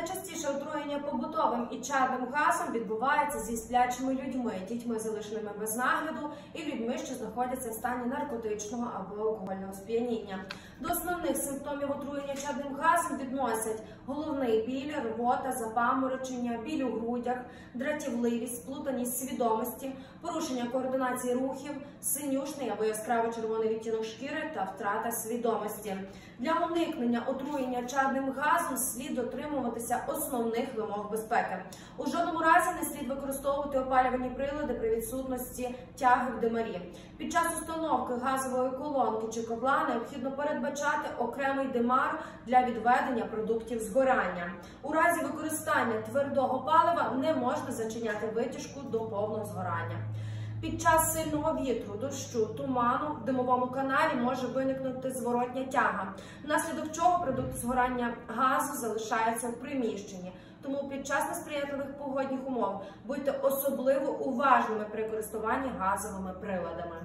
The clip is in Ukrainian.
Найчастіше отруєння побутовим і чадним газом відбувається зі сплячими людьми, дітьми, залишеними без нагляду, і людьми, що знаходяться в стані наркотичного або алкогольного сп'яніння. До основних симптомів отруєння чадним газом відносять головний біль, рвота, запаморочення, біль у грудях, дратівливість, сплутаність свідомості, порушення координації рухів, синюшний або яскраво червоний відтінок шкіри та втрата свідомості. Для уникнення отруєння чадним газом слід дотримуватися основних вимог безпеки. У жодному разі не слід використовувати опалювальні прилади при відсутності тяги в димарі. Під час установки газової колонки чи котла необхідно передбачати окремий димар для відведення продуктів згорання. У разі використання твердого палива не можна зачиняти витяжку до повного згорання. Під час сильного вітру, дощу, туману в димовому каналі може виникнути зворотня тяга, внаслідок чого продукт згорання газу залишається в приміщенні. Тому під час несприятливих погодних умов будьте особливо уважними при користуванні газовими приладами.